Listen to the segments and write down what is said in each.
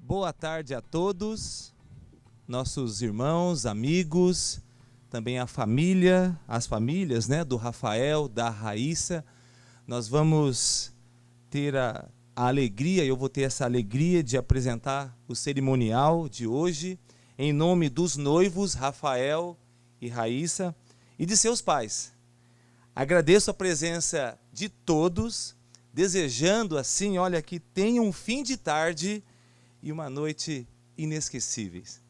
Boa tarde a todos, nossos irmãos, amigos, também a família, as famílias, do Rafael, da Raíssa. Nós vamos ter a alegria, eu vou ter essa alegria de apresentar o cerimonial de hoje, em nome dos noivos, Rafael e Raíssa, e de seus pais. Agradeço a presença de todos, desejando assim, olha, que tenham um fim de tarde e uma noite inesquecíveis.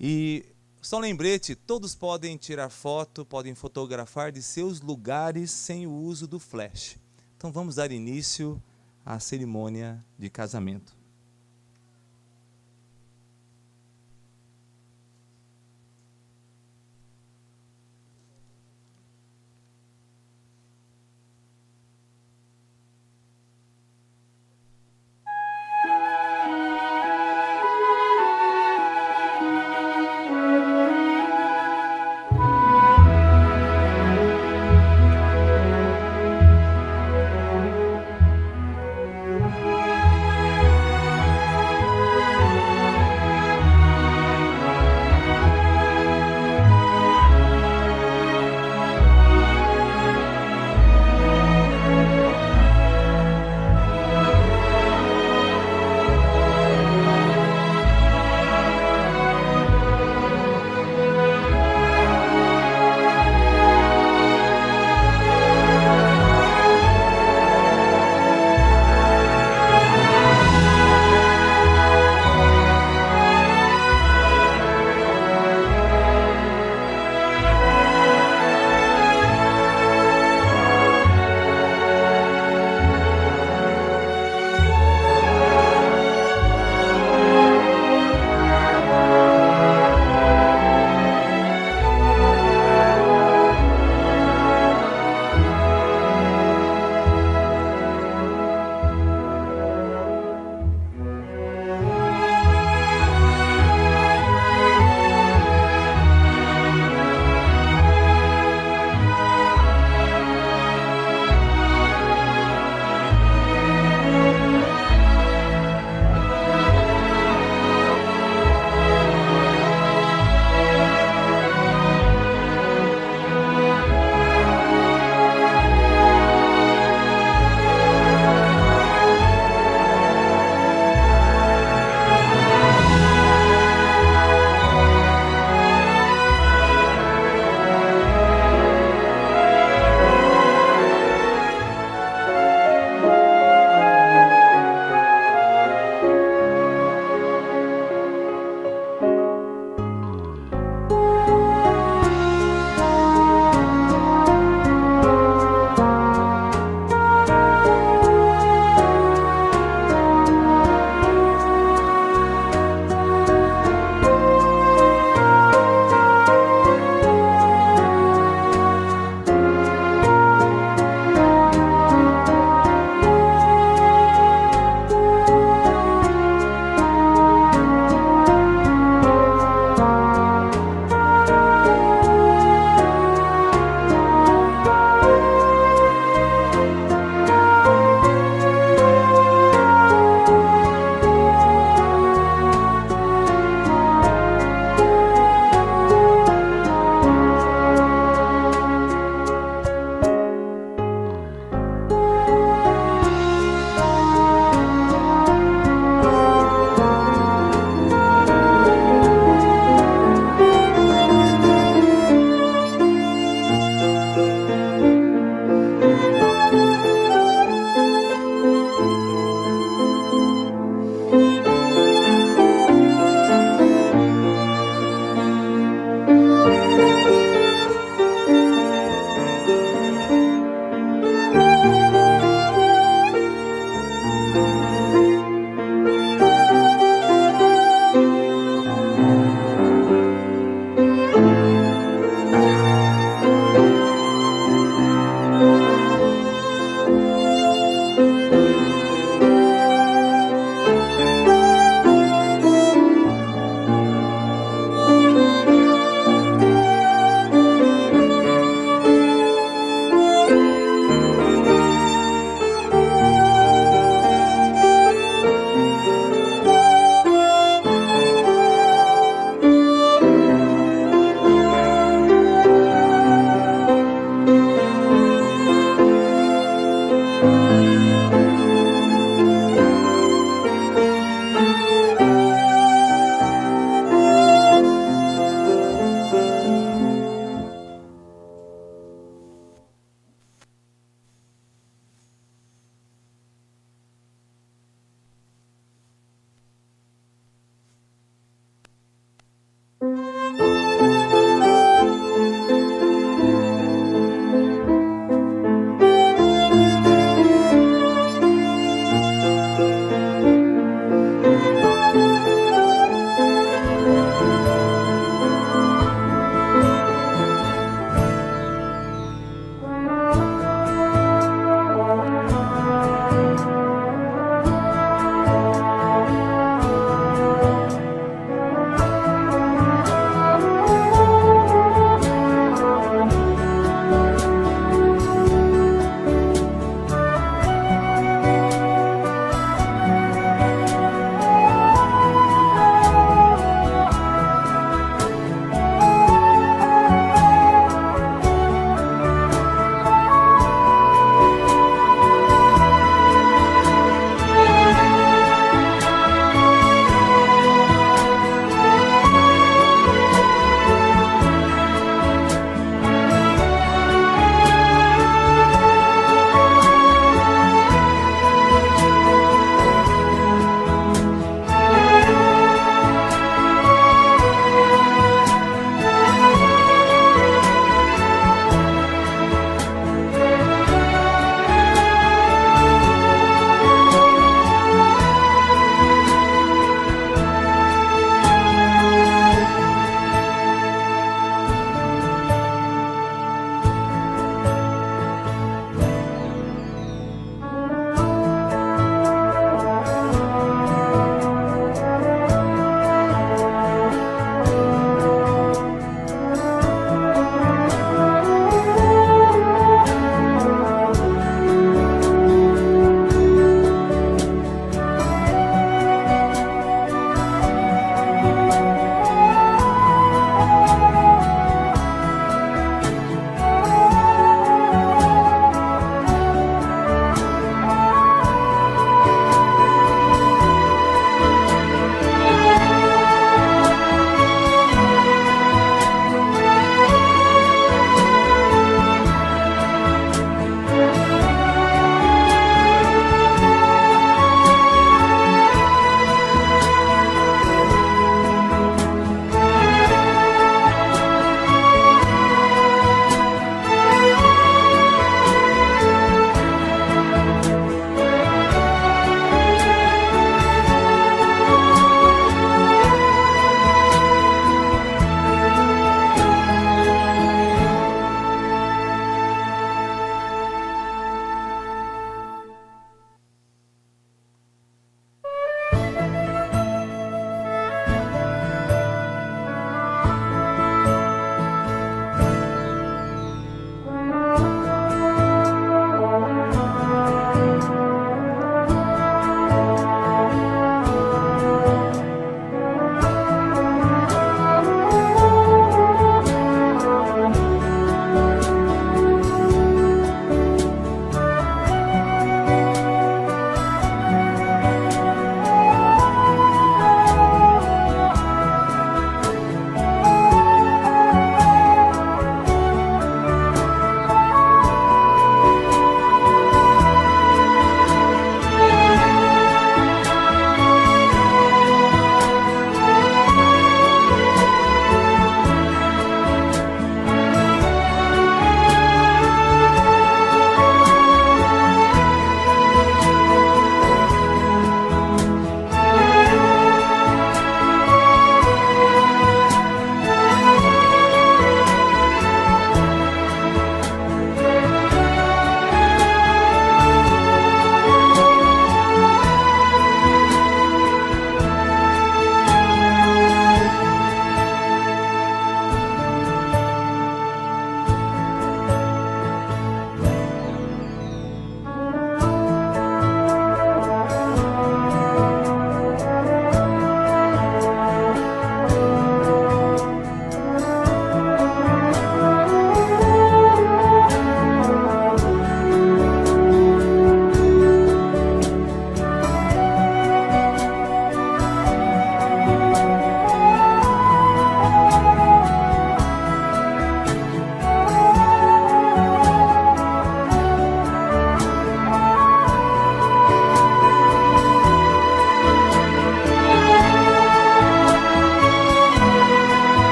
E só um lembrete, todos podem tirar foto, podem fotografar de seus lugares sem o uso do flash. Então vamos dar início à cerimônia de casamento.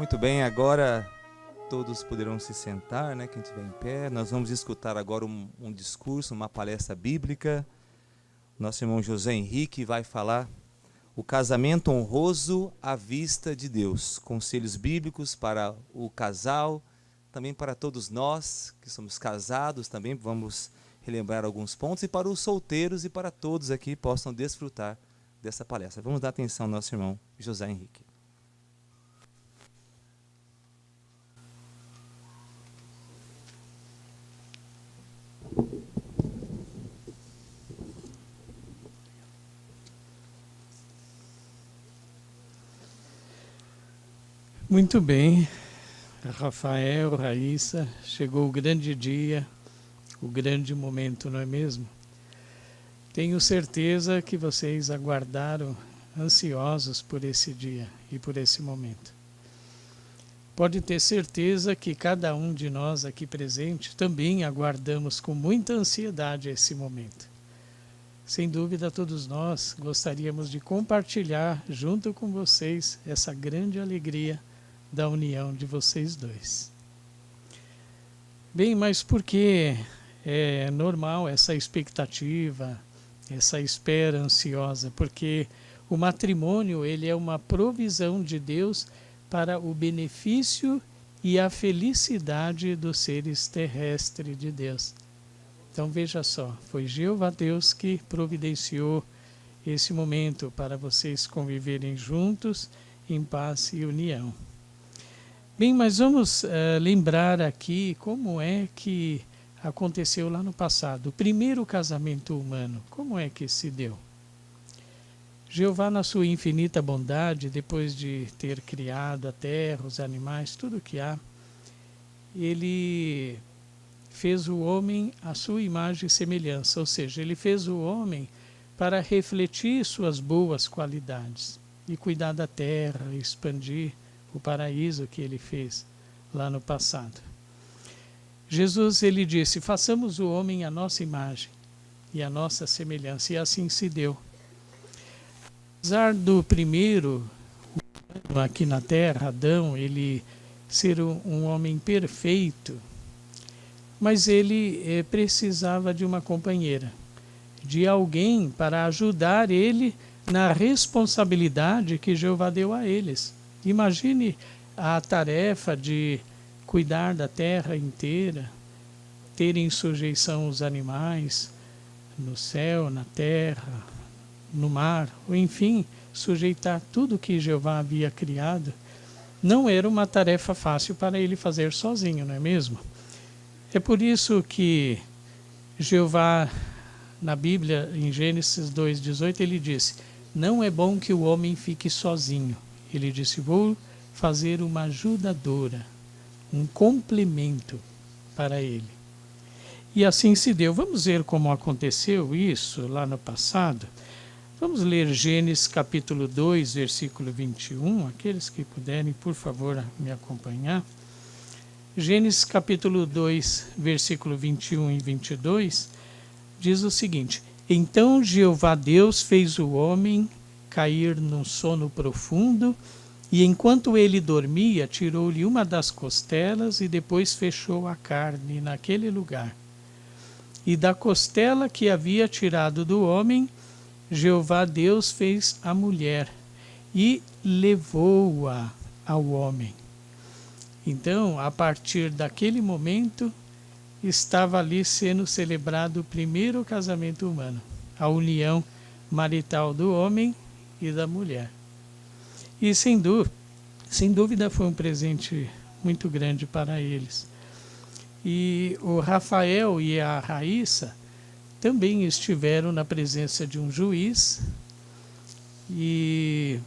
Muito bem, agora todos poderão se sentar, né? Quem estiver em pé. Nós vamos escutar agora um discurso, uma palestra bíblica. Nosso irmão José Henrique vai falar o casamento honroso à vista de Deus. Conselhos bíblicos para o casal, também para todos nós que somos casados, também vamos relembrar alguns pontos, e para os solteiros e para todos aqui possam desfrutar dessa palestra. Vamos dar atenção ao nosso irmão José Henrique. Muito bem, Rafael, Raíssa, chegou o grande dia, o grande momento, não é mesmo? Tenho certeza que vocês aguardaram ansiosos por esse dia e por esse momento. Pode ter certeza que cada um de nós aqui presente também aguardamos com muita ansiedade esse momento. Sem dúvida, todos nós gostaríamos de compartilhar junto com vocês essa grande alegria da união de vocês dois. Bem, mas por que é normal essa expectativa, essa espera ansiosa? Porque o matrimônio, ele é uma provisão de Deus para o benefício e a felicidade dos seres terrestres de Deus. Então veja só, foi Jeová Deus que providenciou esse momento para vocês conviverem juntos em paz e união. Bem, mas vamos lembrar aqui como é que aconteceu lá no passado. O primeiro casamento humano, como é que se deu? Jeová, na sua infinita bondade, depois de ter criado a terra, os animais, tudo que há, ele fez o homem à sua imagem e semelhança, ou seja, ele fez o homem para refletir suas boas qualidades e cuidar da terra, expandir o paraíso que ele fez lá no passado. Jesus, ele disse, façamos o homem à nossa imagem e à nossa semelhança, e assim se deu. Apesar do primeiro aqui na terra, Adão, ele ser um homem perfeito, mas ele precisava de uma companheira, de alguém para ajudar ele na responsabilidade que Jeová deu a eles. Imagine a tarefa de cuidar da terra inteira, ter em sujeição os animais, no céu, na terra, no mar, ou enfim, sujeitar tudo que Jeová havia criado. Não era uma tarefa fácil para ele fazer sozinho, não é mesmo? É por isso que Jeová, na Bíblia, em Gênesis 2,18, ele disse, não é bom que o homem fique sozinho. Ele disse, vou fazer uma ajudadora, um complemento para ele. E assim se deu. Vamos ver como aconteceu isso lá no passado. Vamos ler Gênesis capítulo 2, versículo 21. Aqueles que puderem, por favor, me acompanhar. Gênesis capítulo 2, versículo 21 e 22, diz o seguinte, então Jeová Deus fez o homem cair num sono profundo, e enquanto ele dormia, tirou-lhe uma das costelas e depois fechou a carne naquele lugar. E da costela que havia tirado do homem, Jeová Deus fez a mulher e levou-a ao homem. Então, a partir daquele momento, estava ali sendo celebrado o primeiro casamento humano, a união marital do homem e da mulher. E sem dúvida foi um presente muito grande para eles. E o Rafael e a Raíssa também estiveram na presença de um juiz e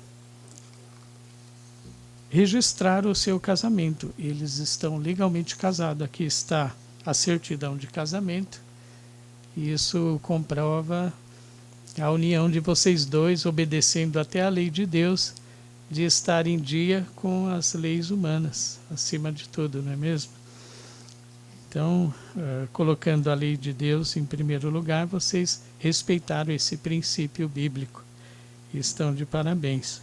registraram o seu casamento. Eles estão legalmente casados. Aqui está a certidão de casamento. Isso comprova a união de vocês dois, obedecendo até a lei de Deus, de estar em dia com as leis humanas, acima de tudo, não é mesmo? Então, colocando a lei de Deus em primeiro lugar, vocês respeitaram esse princípio bíblico e estão de parabéns.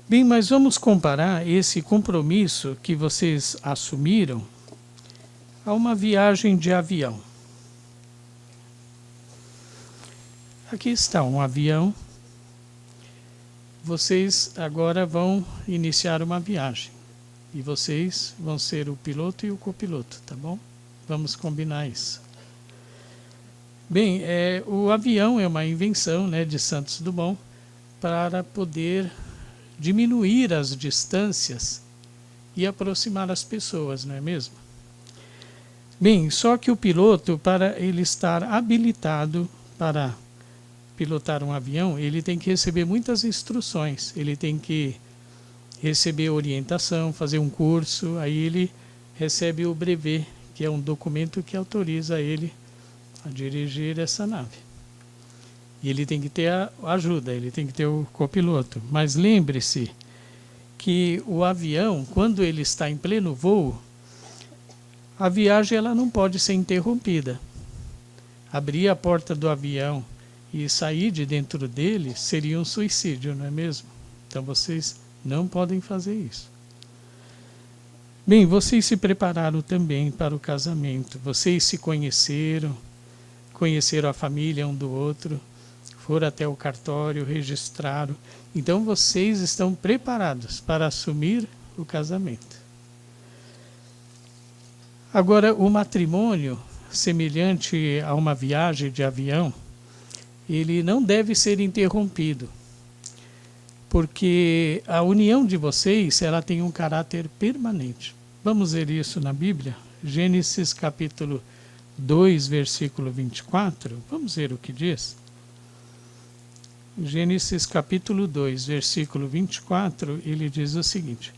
Bem, mas vamos comparar esse compromisso que vocês assumiram a uma viagem de avião. Aqui está um avião. Vocês agora vão iniciar uma viagem. E vocês vão ser o piloto e o copiloto, tá bom? Vamos combinar isso. Bem, o avião é uma invenção, né, de Santos Dumont para poder diminuir as distâncias e aproximar as pessoas, não é mesmo? Bem, só que o piloto, para ele estar habilitado para pilotar um avião, ele tem que receber muitas instruções, ele tem que receber orientação, fazer um curso, aí ele recebe o brevet, que é um documento que autoriza ele a dirigir essa nave. E ele tem que ter a ajuda, ele tem que ter o copiloto. Mas lembre-se que o avião, quando ele está em pleno voo, a viagem ela não pode ser interrompida. Abrir a porta do avião e sair de dentro dele seria um suicídio, não é mesmo? Então vocês não podem fazer isso. Bem, vocês se prepararam também para o casamento. Vocês se conheceram, conheceram a família um do outro, foram até o cartório, registraram. Então vocês estão preparados para assumir o casamento. Agora, o matrimônio, semelhante a uma viagem de avião, ele não deve ser interrompido, porque a união de vocês ela tem um caráter permanente. Vamos ver isso na Bíblia? Gênesis capítulo 2, versículo 24. Vamos ver o que diz. Gênesis capítulo 2, versículo 24, ele diz o seguinte: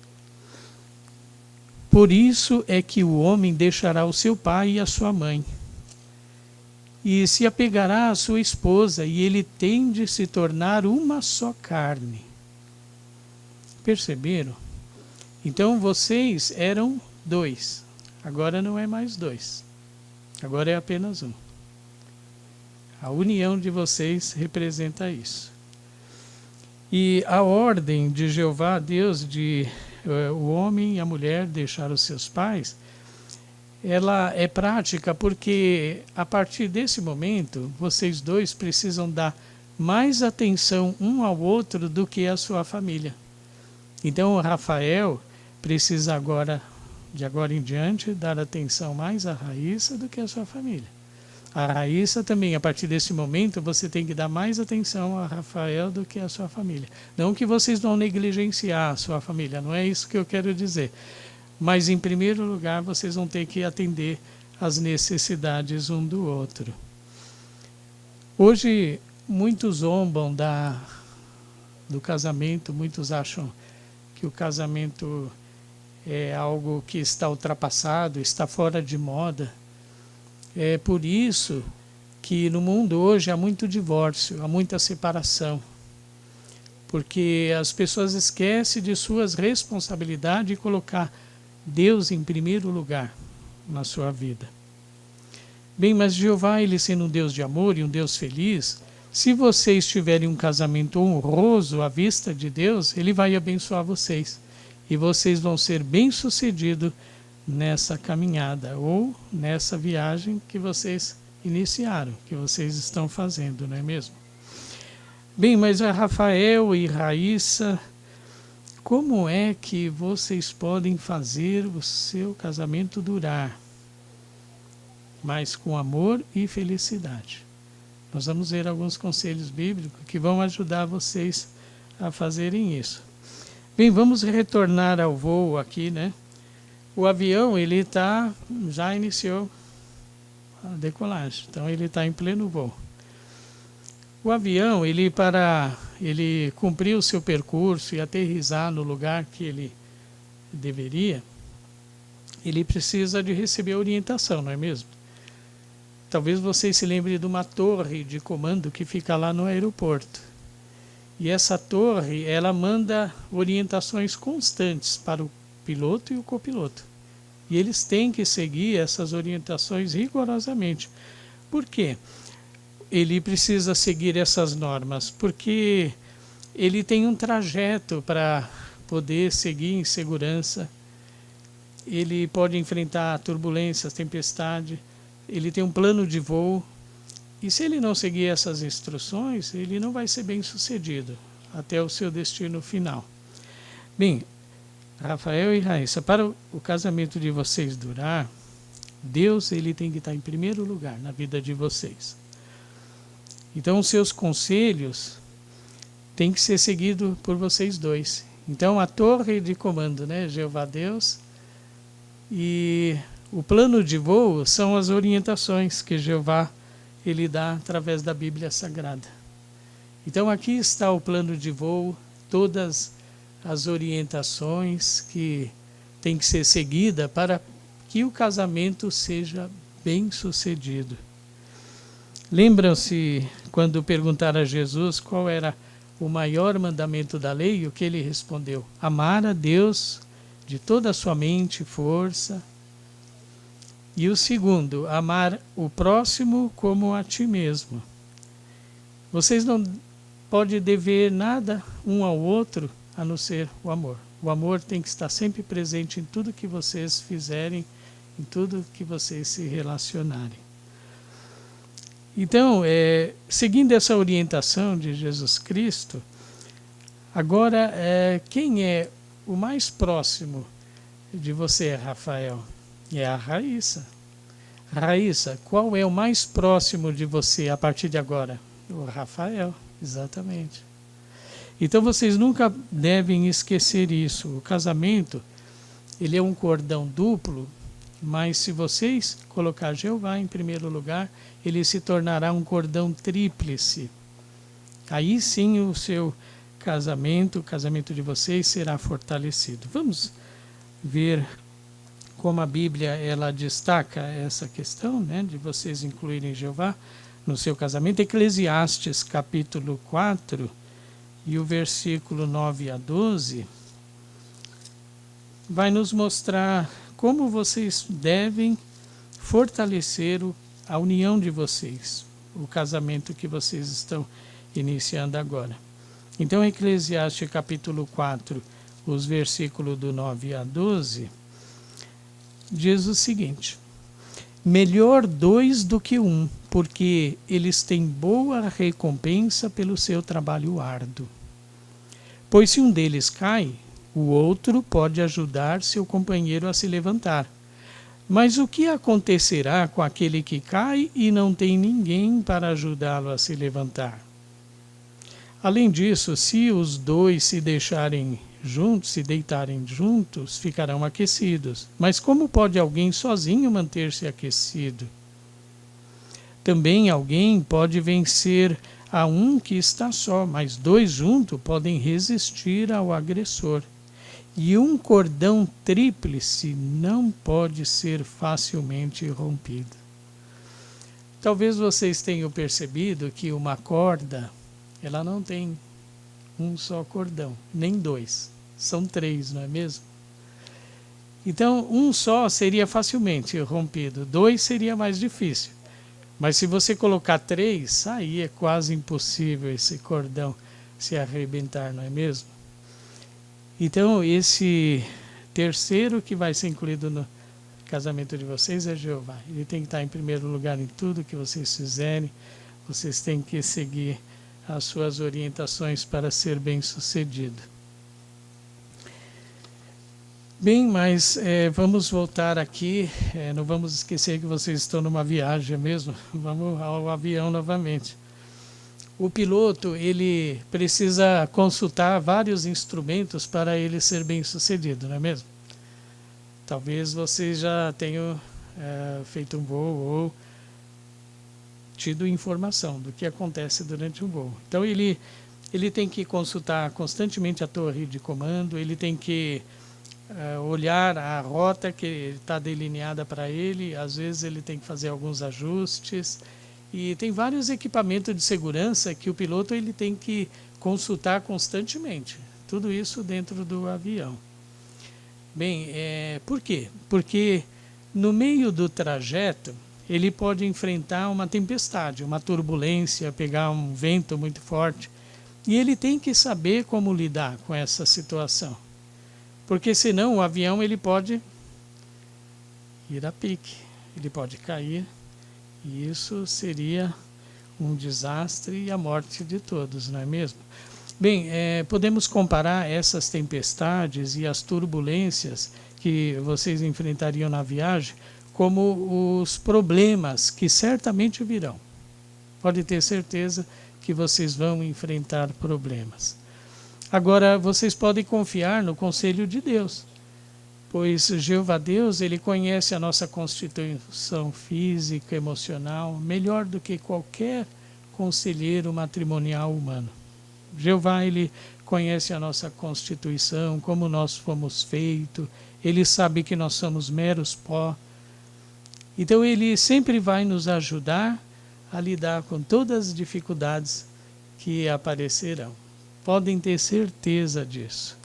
por isso é que o homem deixará o seu pai e a sua mãe, e se apegará à sua esposa, e ele tem de se tornar uma só carne. Perceberam? Então vocês eram dois, agora não é mais dois, agora é apenas um. A união de vocês representa isso. E a ordem de Jeová, Deus, de o homem e a mulher deixar os seus pais, ela é prática porque a partir desse momento vocês dois precisam dar mais atenção um ao outro do que a sua família. Então o Rafael precisa agora, de agora em diante, dar atenção mais à Raíssa do que à sua família. A Raíssa também, a partir desse momento, você tem que dar mais atenção a Rafael do que a sua família. Não que vocês vão negligenciar a sua família, não é isso que eu quero dizer. Mas, em primeiro lugar, vocês vão ter que atender às necessidades um do outro. Hoje, muitos zombam do casamento, muitos acham que o casamento é algo que está ultrapassado, está fora de moda. É por isso que no mundo hoje há muito divórcio, há muita separação. Porque as pessoas esquecem de suas responsabilidades e colocar Deus em primeiro lugar na sua vida. Bem, mas Jeová, ele sendo um Deus de amor e um Deus feliz, se vocês tiverem um casamento honroso à vista de Deus, ele vai abençoar vocês. E vocês vão ser bem-sucedidos nessa caminhada ou nessa viagem que vocês iniciaram, que vocês estão fazendo, não é mesmo? Bem, mas a Rafael e Raíssa, como é que vocês podem fazer o seu casamento durar? Mas com amor e felicidade. Nós vamos ver alguns conselhos bíblicos que vão ajudar vocês a fazerem isso. Bem, vamos retornar ao voo aqui, né? O avião, ele já iniciou a decolagem, então ele está em pleno voo. O avião, para ele cumprir o seu percurso e aterrissar no lugar que ele deveria, ele precisa de receber orientação, não é mesmo? Talvez vocês se lembrem de uma torre de comando que fica lá no aeroporto. E essa torre, ela manda orientações constantes para o piloto e o copiloto. E eles têm que seguir essas orientações rigorosamente. Por quê? Ele precisa seguir essas normas, porque ele tem um trajeto para poder seguir em segurança. Ele pode enfrentar turbulências, tempestade. Ele tem um plano de voo. E se ele não seguir essas instruções, ele não vai ser bem sucedido até o seu destino final. Bem, Rafael e Raíssa, para o casamento de vocês durar, Deus ele tem que estar em primeiro lugar na vida de vocês. Então, os seus conselhos têm que ser seguidos por vocês dois. Então, a torre de comando, né, Jeová Deus, e o plano de voo são as orientações que Jeová ele dá através da Bíblia Sagrada. Então, aqui está o plano de voo, todas as orientações que tem que ser seguida para que o casamento seja bem sucedido. Lembram-se quando perguntaram a Jesus qual era o maior mandamento da lei? O que ele respondeu? Amar a Deus de toda a sua mente e força. E o segundo, amar o próximo como a ti mesmo. Vocês não podem dever nada um ao outro a não ser o amor. O amor tem que estar sempre presente em tudo que vocês fizerem, em tudo que vocês se relacionarem. Então, seguindo essa orientação de Jesus Cristo, agora, quem é o mais próximo de você, Rafael? É a Raíssa. Raíssa, qual é o mais próximo de você a partir de agora? O Rafael, exatamente. Então vocês nunca devem esquecer isso. O casamento, ele é um cordão duplo, mas se vocês colocar Jeová em primeiro lugar, ele se tornará um cordão tríplice. Aí sim o seu casamento, o casamento de vocês será fortalecido. Vamos ver como a Bíblia ela destaca essa questão, né, de vocês incluírem Jeová no seu casamento. Eclesiastes capítulo 4 e o versículo 9 a 12 vai nos mostrar como vocês devem fortalecer a união de vocês, o casamento que vocês estão iniciando agora. Então, Eclesiastes capítulo 4, os versículos do 9 a 12, diz o seguinte: melhor dois do que um, porque eles têm boa recompensa pelo seu trabalho árduo. Pois se um deles cai, o outro pode ajudar seu companheiro a se levantar. Mas o que acontecerá com aquele que cai e não tem ninguém para ajudá-lo a se levantar? Além disso, se os dois se deixarem juntos, se deitarem juntos, ficarão aquecidos. Mas como pode alguém sozinho manter-se aquecido? Também alguém pode vencer a um que está só, mas dois juntos podem resistir ao agressor. E um cordão tríplice não pode ser facilmente rompido. Talvez vocês tenham percebido que uma corda, ela não tem um só cordão, nem dois. São três, não é mesmo? Então, um só seria facilmente rompido, dois seria mais difícil. Mas se você colocar três, aí é quase impossível esse cordão se arrebentar, não é mesmo? Então, esse terceiro que vai ser incluído no casamento de vocês é Jeová. Ele tem que estar em primeiro lugar em tudo que vocês fizerem. Vocês têm que seguir as suas orientações para ser bem-sucedido. Bem, mas vamos voltar aqui. Não vamos esquecer que vocês estão numa viagem mesmo. Vamos ao avião novamente. O piloto, ele precisa consultar vários instrumentos para ele ser bem-sucedido, não é mesmo? Talvez vocês já tenham feito um voo ou tido informação do que acontece durante um voo. Então, ele tem que consultar constantemente a torre de comando, ele tem que olhar a rota que está delineada para ele, às vezes ele tem que fazer alguns ajustes. E tem vários equipamentos de segurança que o piloto ele tem que consultar constantemente. Tudo isso dentro do avião. Bem, por quê? Porque no meio do trajeto ele pode enfrentar uma tempestade, uma turbulência, pegar um vento muito forte. E ele tem que saber como lidar com essa situação. Porque senão o avião ele pode ir a pique, ele pode cair, e isso seria um desastre e a morte de todos, não é mesmo? Bem, podemos comparar essas tempestades e as turbulências que vocês enfrentariam na viagem como os problemas que certamente virão. Pode ter certeza que vocês vão enfrentar problemas. Agora, vocês podem confiar no conselho de Deus, pois Jeová Deus, ele conhece a nossa constituição física, emocional, melhor do que qualquer conselheiro matrimonial humano. Jeová, ele conhece a nossa constituição, como nós fomos feitos, ele sabe que nós somos meros pó. Então ele sempre vai nos ajudar a lidar com todas as dificuldades que aparecerão. Podem ter certeza disso.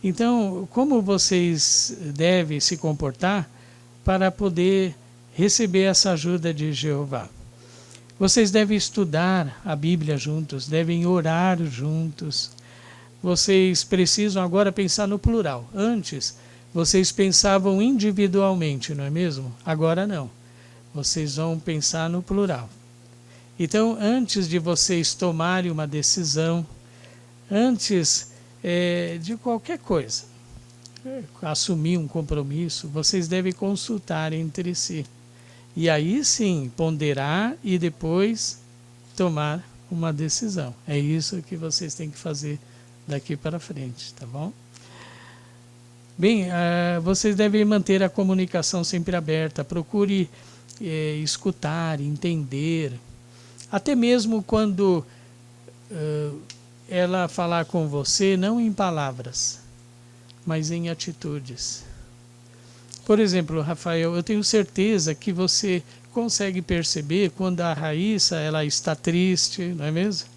Então, como vocês devem se comportar para poder receber essa ajuda de Jeová? Vocês devem estudar a Bíblia juntos, devem orar juntos. Vocês precisam agora pensar no plural. Antes, vocês pensavam individualmente, não é mesmo? Agora não. Vocês vão pensar no plural. Então, antes de vocês tomarem uma decisão, antes de qualquer coisa, assumir um compromisso, vocês devem consultar entre si. E aí sim, ponderar e depois tomar uma decisão. É isso que vocês têm que fazer daqui para frente, tá bom? Bem, vocês devem manter a comunicação sempre aberta. Procure escutar, entender. Até mesmo quando ela falar com você, não em palavras, mas em atitudes. Por exemplo, Rafael, eu tenho certeza que você consegue perceber quando a Raíssa ela está triste, não é mesmo?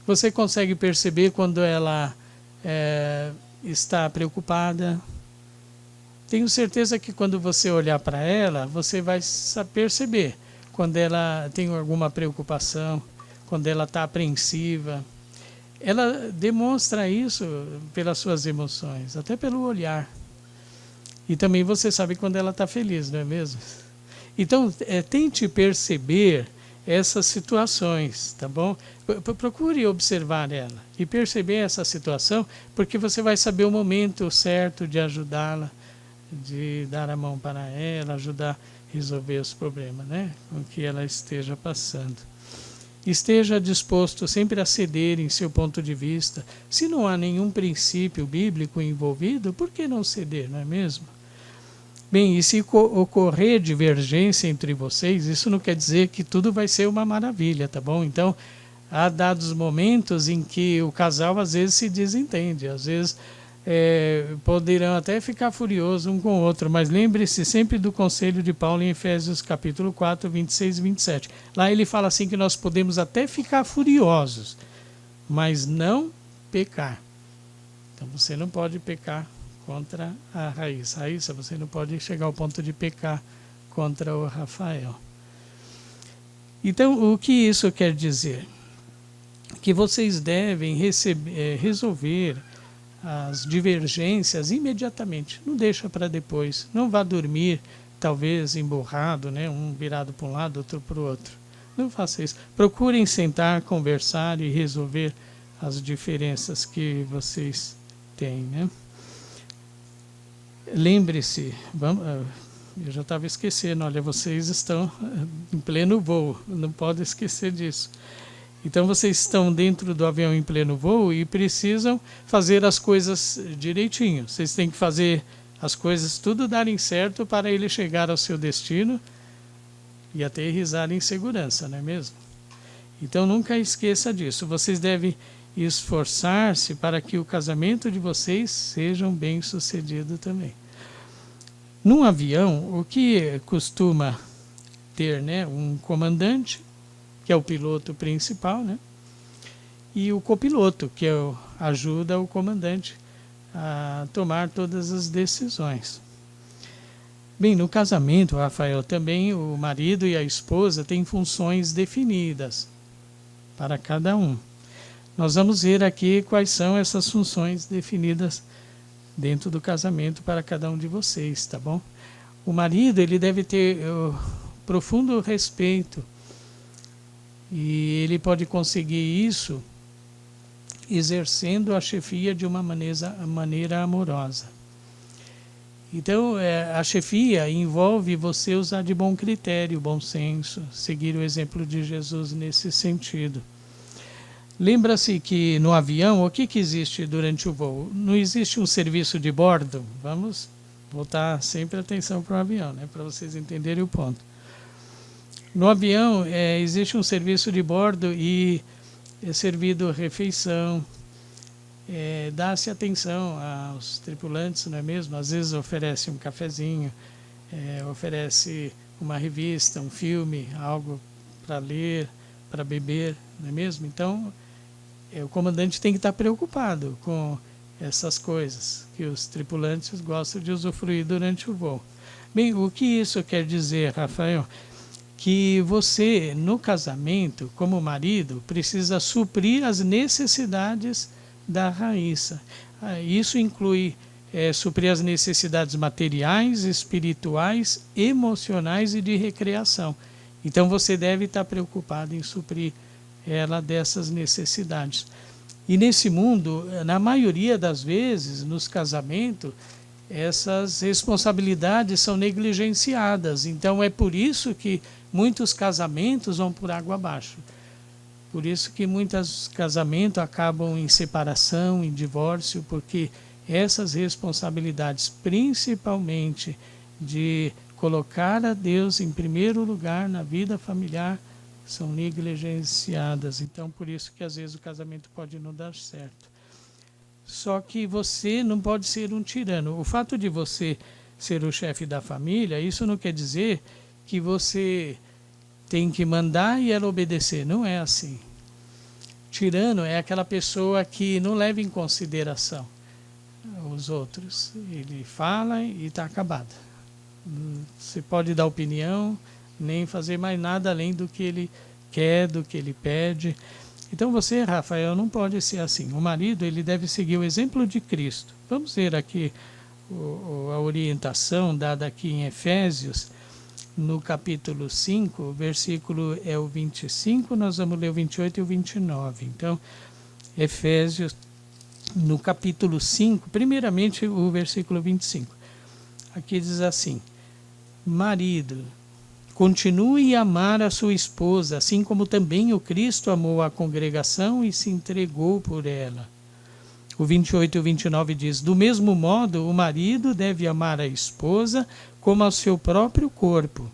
Você consegue perceber quando ela está preocupada. Tenho certeza que quando você olhar para ela, você vai perceber quando ela tem alguma preocupação, quando ela está apreensiva. Ela demonstra isso pelas suas emoções, até pelo olhar. E também você sabe quando ela está feliz, não é mesmo? Então, tente perceber essas situações, tá bom? Procure observar ela e perceber essa situação, porque você vai saber o momento certo de ajudá-la, de dar a mão para ela, ajudar a resolver os problemas, né? Com que ela esteja passando. Esteja disposto sempre a ceder em seu ponto de vista. Se não há nenhum princípio bíblico envolvido, por que não ceder, não é mesmo? Bem, e se ocorrer divergência entre vocês, isso não quer dizer que tudo vai ser uma maravilha, tá bom? Então, há dados momentos em que o casal às vezes se desentende, às vezes poderão até ficar furiosos um com o outro, mas lembre-se sempre do conselho de Paulo em Efésios capítulo 4, 26 e 27. Lá ele fala assim que nós podemos até ficar furiosos, mas não pecar. Então você não pode pecar contra a Raíssa. Raíssa, você não pode chegar ao ponto de pecar contra o Rafael. Então, o que isso quer dizer? Que vocês devem resolver as divergências imediatamente. Não deixa para depois. Não vá dormir, talvez, emburrado, né? Um virado para um lado, outro para o outro. Não faça isso. Procurem sentar, conversar e resolver as diferenças que vocês têm, né? Lembre-se, eu já estava esquecendo, olha, vocês estão em pleno voo, não pode esquecer disso. Então vocês estão dentro do avião em pleno voo e precisam fazer as coisas direitinho. Vocês têm que fazer as coisas tudo darem certo para ele chegar ao seu destino e aterrissar em segurança, não é mesmo? Então nunca esqueça disso. Vocês devem esforçar-se para que o casamento de vocês seja bem-sucedido também. Num avião, o que costuma ter, né, um comandante, que é o piloto principal, né, e o copiloto, que ajuda o comandante a tomar todas as decisões. Bem, no casamento, Rafael, também o marido e a esposa têm funções definidas para cada um. Nós vamos ver aqui quais são essas funções definidas dentro do casamento para cada um de vocês, tá bom? O marido, ele deve ter profundo respeito, e ele pode conseguir isso exercendo a chefia de uma maneira amorosa. Então, a chefia envolve você usar de bom critério, bom senso, seguir o exemplo de Jesus nesse sentido. Lembra-se que no avião, o que existe durante o voo? Não existe um serviço de bordo? Vamos voltar sempre a atenção para o avião, né, para vocês entenderem o ponto. No avião, existe um serviço de bordo e é servido refeição, dá-se atenção aos tripulantes, não é mesmo? Às vezes oferece um cafezinho, oferece uma revista, um filme, algo para ler, para beber, não é mesmo? Então, o comandante tem que estar preocupado com essas coisas que os tripulantes gostam de usufruir durante o voo. Bem, o que isso quer dizer, Rafael? Que você, no casamento, como marido, precisa suprir as necessidades da Raíssa. Isso inclui suprir as necessidades materiais, espirituais, emocionais e de recreação. Então você deve estar preocupado em suprir ela dessas necessidades. E nesse mundo, na maioria das vezes, nos casamentos, essas responsabilidades são negligenciadas. Então é por isso que muitos casamentos vão por água abaixo. Por isso que muitos casamentos acabam em separação, em divórcio, porque essas responsabilidades, principalmente de colocar a Deus em primeiro lugar na vida familiar, são negligenciadas. Então, por isso que às vezes o casamento pode não dar certo. Só que você não pode ser um tirano. O fato de você ser o chefe da família, isso não quer dizer que você tem que mandar e ela obedecer. Não é assim. Tirano é aquela pessoa que não leva em consideração os outros. Ele fala e está acabado. Você pode dar opinião, nem fazer mais nada além do que ele quer, do que ele pede. Então você, Rafael, não pode ser assim. O marido, ele deve seguir o exemplo de Cristo. Vamos ver aqui a orientação dada aqui em Efésios, no capítulo 5, o versículo é o 25, nós vamos ler o 28 e o 29. Então, Efésios, no capítulo 5, primeiramente o versículo 25. Aqui diz assim: marido, continue a amar a sua esposa, assim como também o Cristo amou a congregação e se entregou por ela. O 28 e o 29 diz: do mesmo modo, o marido deve amar a esposa como ao seu próprio corpo.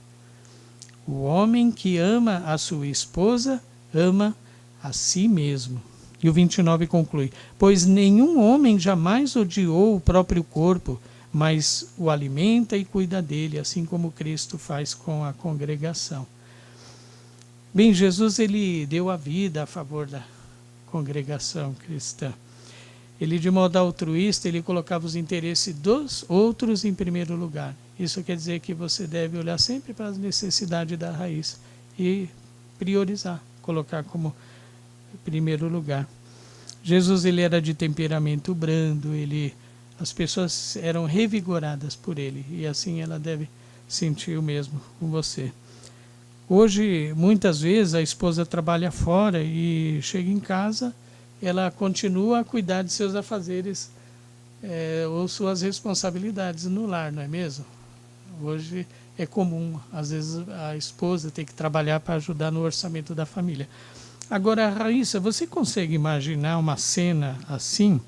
O homem que ama a sua esposa, ama a si mesmo. E o 29 conclui: pois nenhum homem jamais odiou o próprio corpo, mas o alimenta e cuida dele, assim como Cristo faz com a congregação. Bem, Jesus, ele deu a vida a favor da congregação cristã. Ele, de modo altruísta, ele colocava os interesses dos outros em primeiro lugar. Isso quer dizer que você deve olhar sempre para as necessidades da raiz e priorizar, colocar como primeiro lugar. Jesus, ele era de temperamento brando, as pessoas eram revigoradas por ele, e assim ela deve sentir o mesmo com você. Hoje, muitas vezes, a esposa trabalha fora e chega em casa, ela continua a cuidar de seus afazeres ou suas responsabilidades no lar, não é mesmo? Hoje é comum, às vezes, a esposa ter que trabalhar para ajudar no orçamento da família. Agora, Raíssa, você consegue imaginar uma cena assim?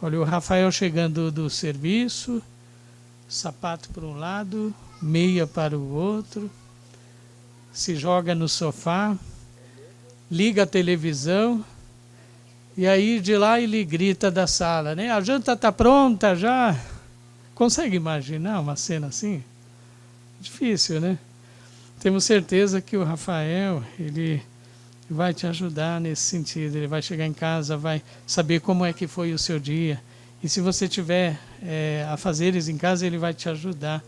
Olha, o Rafael chegando do serviço, sapato para um lado, meia para o outro, se joga no sofá, liga a televisão, e aí de lá ele grita da sala, né? A janta está pronta já. Consegue imaginar uma cena assim? Difícil, né? Temos certeza que o Rafael, ele vai te ajudar nesse sentido. Ele vai chegar em casa, vai saber como é que foi o seu dia. E se você tiver afazeres em casa, ele vai te ajudar.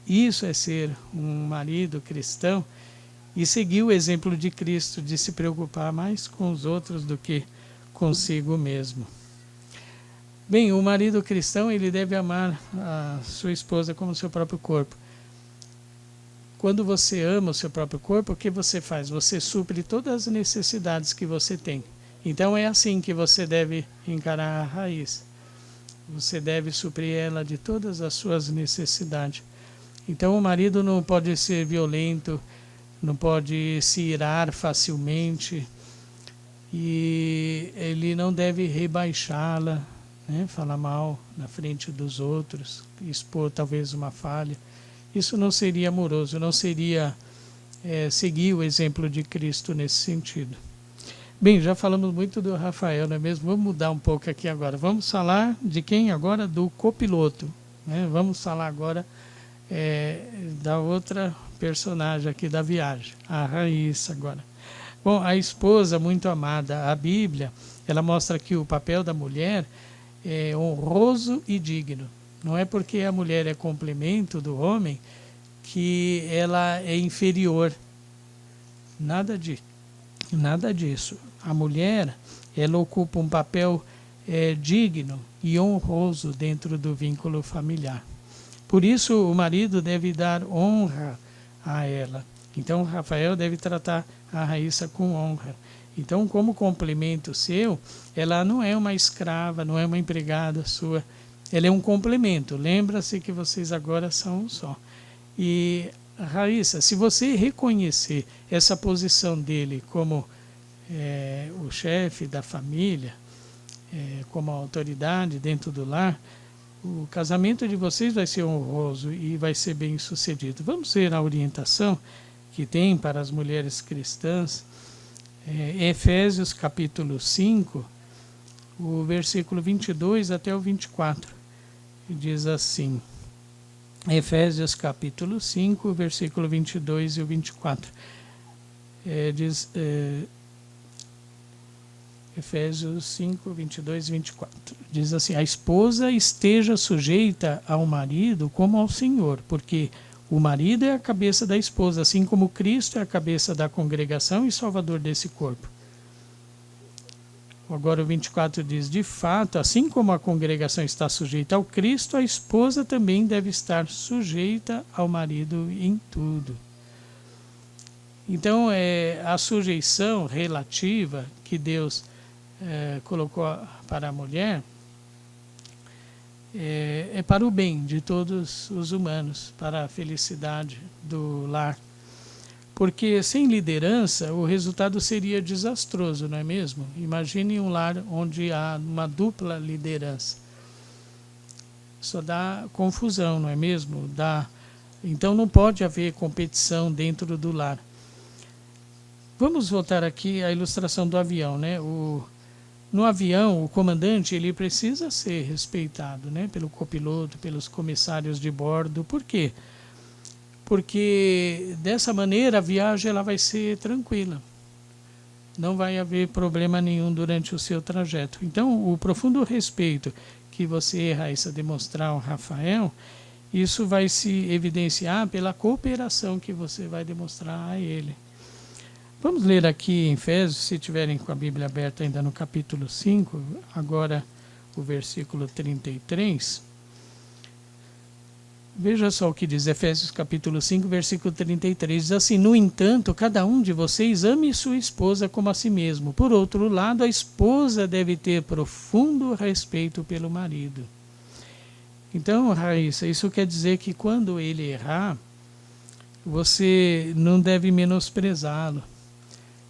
Isso é ser um marido cristão e seguir o exemplo de Cristo, de se preocupar mais com os outros do que consigo mesmo. Bem, o marido cristão, ele deve amar a sua esposa como seu próprio corpo. Quando você ama o seu próprio corpo, o que você faz? Você supre todas as necessidades que você tem. Então é assim que você deve encarar a Raíssa. Você deve suprir ela de todas as suas necessidades. Então o marido não pode ser violento, não pode se irar facilmente, e ele não deve rebaixá-la, né? Falar mal na frente dos outros, expor talvez uma falha. Isso não seria amoroso, não seria seguir o exemplo de Cristo nesse sentido. Bem, já falamos muito do Rafael, não é mesmo? Vamos mudar um pouco aqui agora. Vamos falar de quem agora? Do copiloto, né? Vamos falar agora da outra personagem aqui da viagem, a Raíssa agora. Bom, a esposa muito amada, a Bíblia, ela mostra que o papel da mulher é honroso e digno. Não é porque a mulher é complemento do homem que ela é inferior. Nada disso. A mulher, ela ocupa um papel digno e honroso dentro do vínculo familiar. Por isso, o marido deve dar honra a ela. Então, Rafael deve tratar a Raíssa com honra. Então, como complemento seu, ela não é uma escrava, não é uma empregada sua. Ela é um complemento. Lembra-se que vocês agora são um só. E, Raíssa, se você reconhecer essa posição dele como o chefe da família, como autoridade dentro do lar, o casamento de vocês vai ser honroso e vai ser bem sucedido. Vamos ver a orientação que tem para as mulheres cristãs. Efésios capítulo 5, o versículo 22 até o 24. Diz assim, Efésios capítulo 5, versículo 22 e o 24. Efésios 5, 22 e 24. Diz assim, a esposa esteja sujeita ao marido como ao Senhor, porque o marido é a cabeça da esposa, assim como Cristo é a cabeça da congregação e salvador desse corpo. Agora o 24 diz, de fato, assim como a congregação está sujeita ao Cristo, a esposa também deve estar sujeita ao marido em tudo. Então, a sujeição relativa que Deus colocou para a mulher é para o bem de todos os humanos, para a felicidade do lar. Porque sem liderança o resultado seria desastroso, não é mesmo? Imagine um lar onde há uma dupla liderança. Só dá confusão, não é mesmo? Então não pode haver competição dentro do lar. Vamos voltar aqui à ilustração do avião, né? No avião, o comandante ele precisa ser respeitado, né? Pelo copiloto, pelos comissários de bordo. Por quê? Porque dessa maneira a viagem ela vai ser tranquila. Não vai haver problema nenhum durante o seu trajeto. Então, o profundo respeito que você, Raíssa, demonstrar ao Rafael, isso vai se evidenciar pela cooperação que você vai demonstrar a ele. Vamos ler aqui em Efésios, se tiverem com a Bíblia aberta ainda no capítulo 5, agora o versículo 33. Veja só o que diz Efésios capítulo 5, versículo 33. Diz assim, no entanto, cada um de vocês ame sua esposa como a si mesmo. Por outro lado, a esposa deve ter profundo respeito pelo marido. Então, Raíssa, isso quer dizer que quando ele errar, você não deve menosprezá-lo.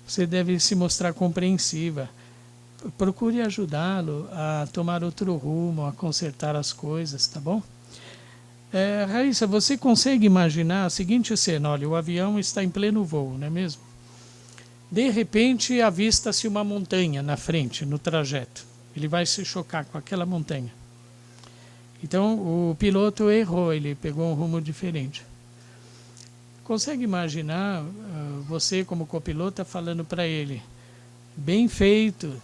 Você deve se mostrar compreensiva. Procure ajudá-lo a tomar outro rumo, a consertar as coisas, tá bom? Raíssa, você consegue imaginar a seguinte cena? Olha, o avião está em pleno voo, não é mesmo? De repente, avista-se uma montanha na frente, no trajeto. Ele vai se chocar com aquela montanha. Então, o piloto errou, ele pegou um rumo diferente. Consegue imaginar você como copilota falando para ele, bem feito,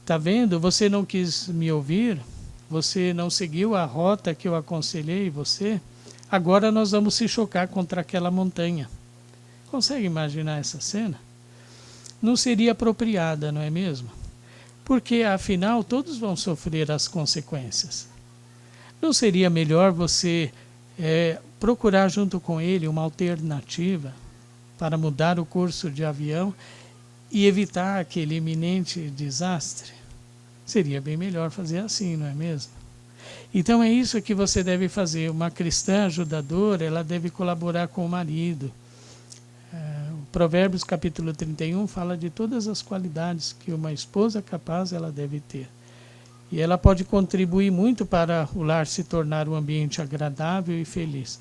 tá vendo? Você não quis me ouvir, você não seguiu a rota que eu aconselhei você, agora nós vamos se chocar contra aquela montanha. Consegue imaginar essa cena? Não seria apropriada, não é mesmo? porque afinal todos vão sofrer as consequências. Não seria melhor você procurar junto com ele uma alternativa para mudar o curso de avião e evitar aquele iminente desastre? Seria bem melhor fazer assim, não é mesmo? Então é isso que você deve fazer. Uma cristã ajudadora, ela deve colaborar com o marido. O Provérbios capítulo 31 fala de todas as qualidades que uma esposa capaz ela deve ter. E ela pode contribuir muito para o lar se tornar um ambiente agradável e feliz.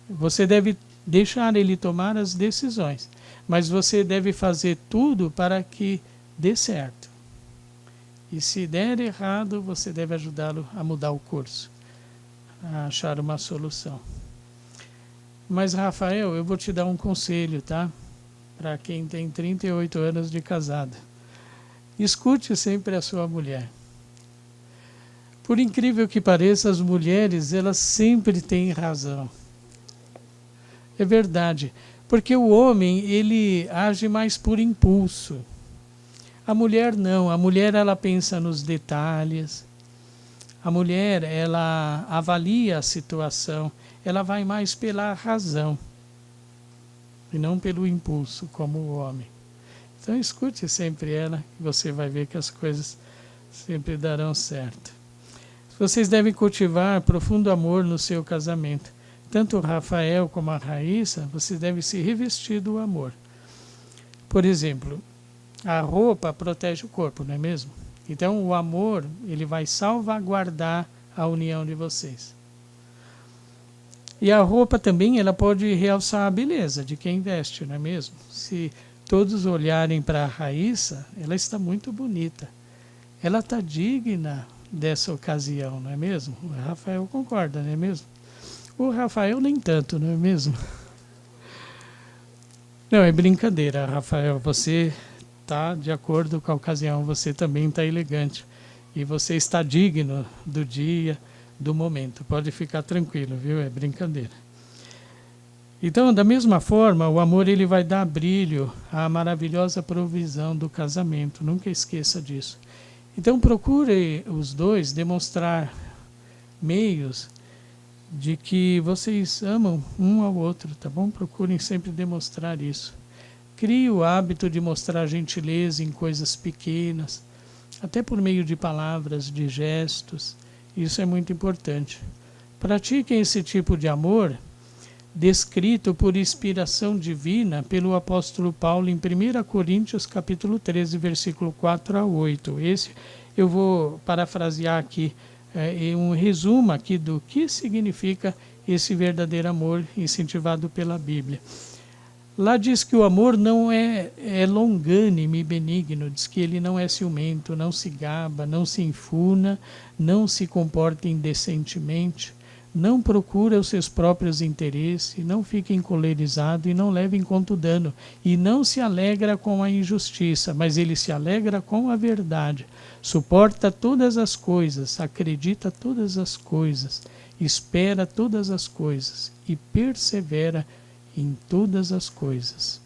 Você deve deixar ele tomar as decisões, mas você deve fazer tudo para que dê certo. E se der errado, você deve ajudá-lo a mudar o curso, a achar uma solução. Mas, Rafael, eu vou te dar um conselho, tá? Para quem tem 38 anos de casada. Escute sempre a sua mulher. Por incrível que pareça, as mulheres, elas sempre têm razão. É verdade, porque o homem, ele age mais por impulso. A mulher não, a mulher ela pensa nos detalhes. A mulher, ela avalia a situação, ela vai mais pela razão e não pelo impulso, como o homem. Então escute sempre ela, que você vai ver que as coisas sempre darão certo. Vocês devem cultivar profundo amor no seu casamento. Tanto o Rafael como a Raíssa, vocês devem se revestir do amor. Por exemplo, a roupa protege o corpo, não é mesmo? Então o amor, ele vai salvaguardar a união de vocês. E a roupa também, ela pode realçar a beleza de quem veste, não é mesmo? Se todos olharem para a Raíssa, ela está muito bonita. Ela está digna dessa ocasião, não é mesmo? O Rafael concorda, não é mesmo? O Rafael nem tanto, não é mesmo? Não, é brincadeira, Rafael. Você está de acordo com a ocasião, você também está elegante. E você está digno do dia, do momento. Pode ficar tranquilo, viu? É brincadeira. Então, da mesma forma, o amor ele vai dar brilho à maravilhosa provisão do casamento. Nunca esqueça disso. Então procure os dois demonstrar meios de que vocês amam um ao outro, tá bom? Procurem sempre demonstrar isso. Crie o hábito de mostrar gentileza em coisas pequenas, até por meio de palavras, de gestos. Isso é muito importante. Pratiquem esse tipo de amor descrito por inspiração divina pelo apóstolo Paulo em 1 Coríntios capítulo 13, versículo 4 a 8. Esse eu vou parafrasear aqui, um resumo aqui do que significa esse verdadeiro amor incentivado pela Bíblia. Lá diz que o amor não é longânime e benigno, diz que ele não é ciumento, não se gaba, não se enfuna, não se comporta indecentemente, não procura os seus próprios interesses, não fica encolerizado e não leva em conta o dano, e não se alegra com a injustiça, mas ele se alegra com a verdade. Suporta todas as coisas, acredita todas as coisas, espera todas as coisas e persevera em todas as coisas.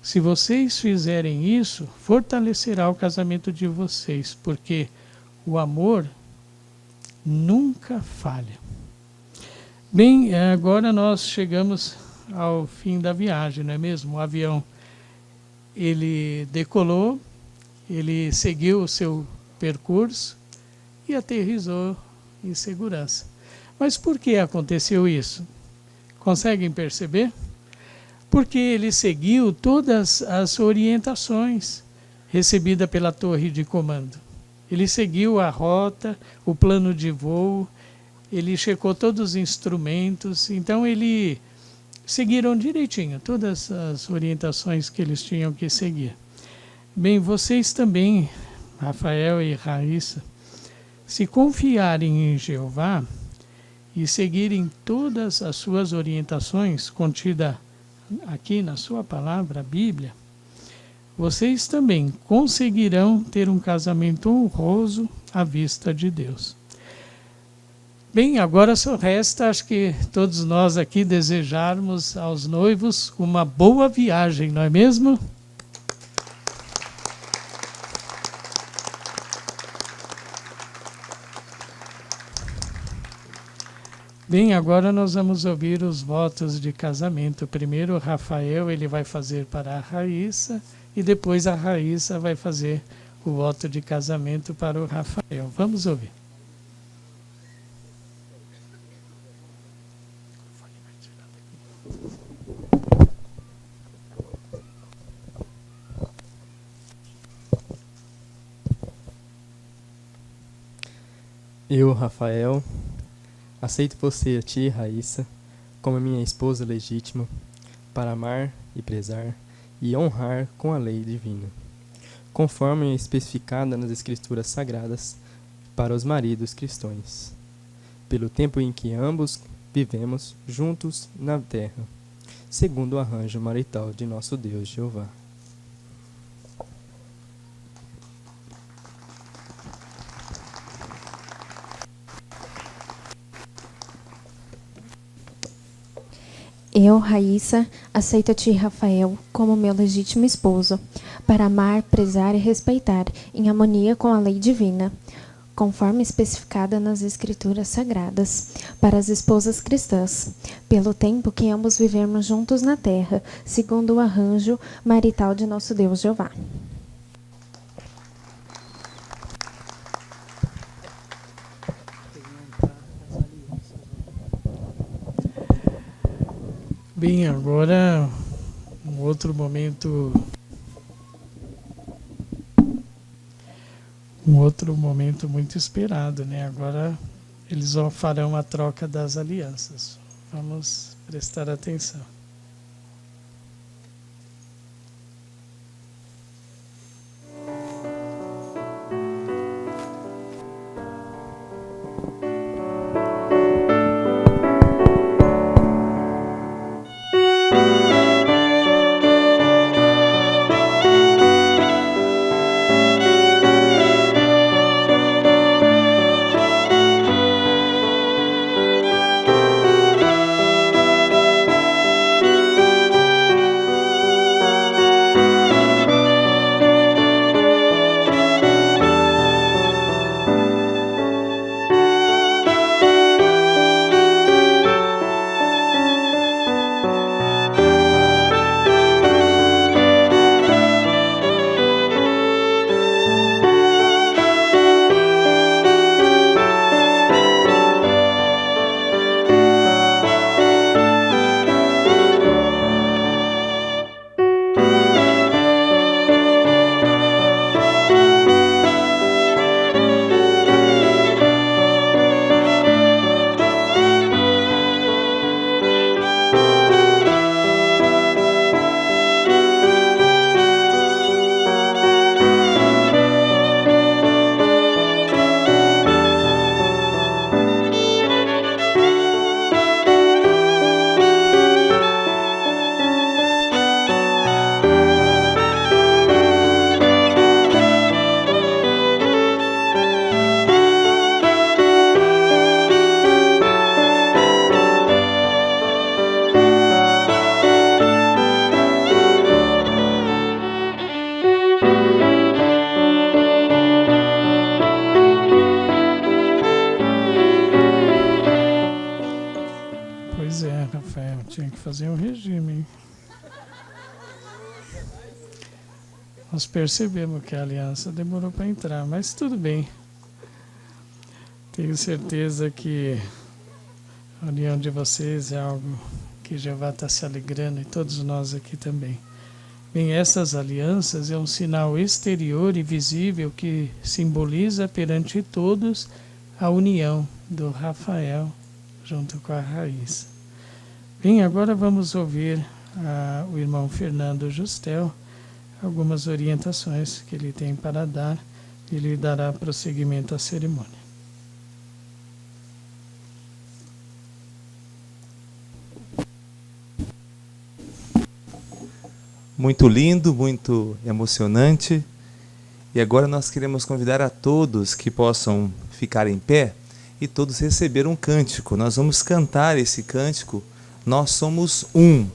Se vocês fizerem isso, fortalecerá o casamento de vocês, porque o amor nunca falha. Bem, agora nós chegamos ao fim da viagem, não é mesmo? O avião, ele decolou, ele seguiu o seu percurso e aterrissou em segurança. Mas por que aconteceu isso? Conseguem perceber? Porque ele seguiu todas as orientações recebidas pela torre de comando. Ele seguiu a rota, o plano de voo, ele checou todos os instrumentos, então ele seguiram direitinho todas as orientações que eles tinham que seguir. Bem, vocês também, Rafael e Raíssa, se confiarem em Jeová e seguirem todas as suas orientações contidas aqui na sua palavra, a Bíblia, vocês também conseguirão ter um casamento honroso à vista de Deus. Bem, agora só resta, acho que todos nós aqui desejarmos aos noivos uma boa viagem, não é mesmo? Bem, agora nós vamos ouvir os votos de casamento. Primeiro o Rafael, ele vai fazer para a Raíssa, e depois a Raíssa vai fazer o voto de casamento para o Rafael. Vamos ouvir. Eu, Rafael, aceito você, a ti, Raíssa, como minha esposa legítima, para amar e prezar e honrar com a lei divina, conforme especificada nas Escrituras Sagradas para os maridos cristãos, pelo tempo em que ambos vivemos juntos na terra, segundo o arranjo marital de nosso Deus Jeová. Eu, Raíssa, aceito a ti, Rafael, como meu legítimo esposo, para amar, prezar e respeitar, em harmonia com a lei divina, conforme especificada nas Escrituras Sagradas, para as esposas cristãs, pelo tempo que ambos vivemos juntos na terra, segundo o arranjo marital de nosso Deus Jeová. Bem, agora um outro momento muito esperado, né? Agora eles farão a troca das alianças. Vamos prestar atenção. Pois é, Rafael, tinha que fazer um regime, hein? Nós percebemos que a aliança demorou para entrar, mas tudo bem. Tenho certeza que a união de vocês é algo que Jeová está se alegrando e todos nós aqui também. Bem, essas alianças é um sinal exterior e visível que simboliza perante todos a união do Rafael junto com a Raíssa. Bem, agora vamos ouvir o irmão Fernando Justel, algumas orientações que ele tem para dar, e ele dará prosseguimento à cerimônia. Muito lindo, muito emocionante. E agora nós queremos convidar a todos que possam ficar em pé e todos receber um cântico. Nós vamos cantar esse cântico, Nós Somos Um.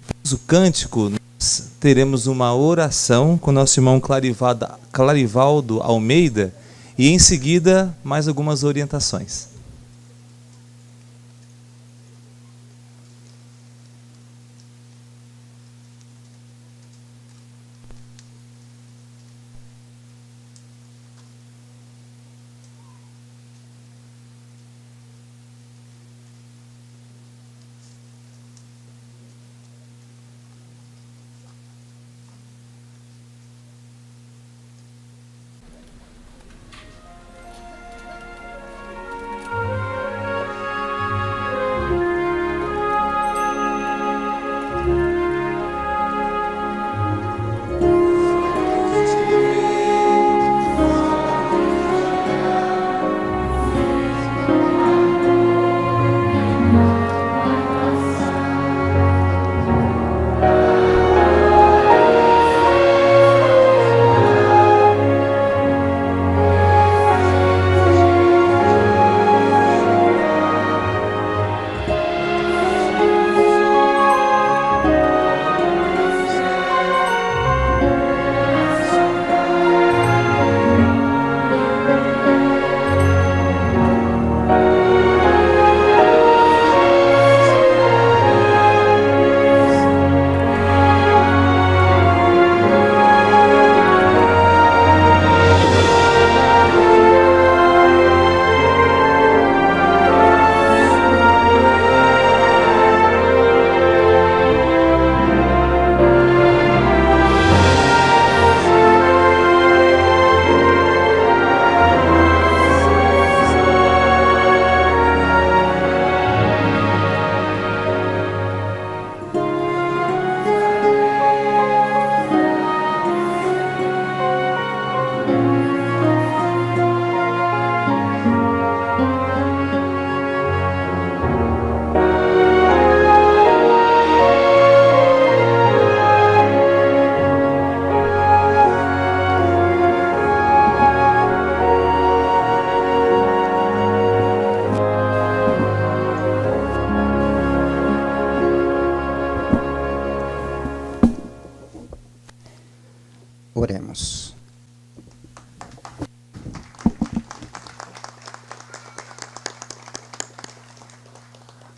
Após o cântico, nós teremos uma oração com nosso irmão Clarivaldo Almeida e em seguida mais algumas orientações.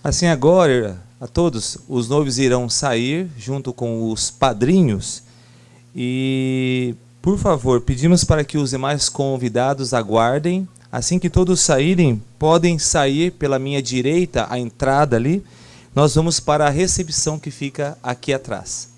Assim agora, a todos, os noivos irão sair junto com os padrinhos e, por favor, pedimos para que os demais convidados aguardem. Assim que todos saírem, podem sair pela minha direita, a entrada ali. Nós vamos para a recepção que fica aqui atrás.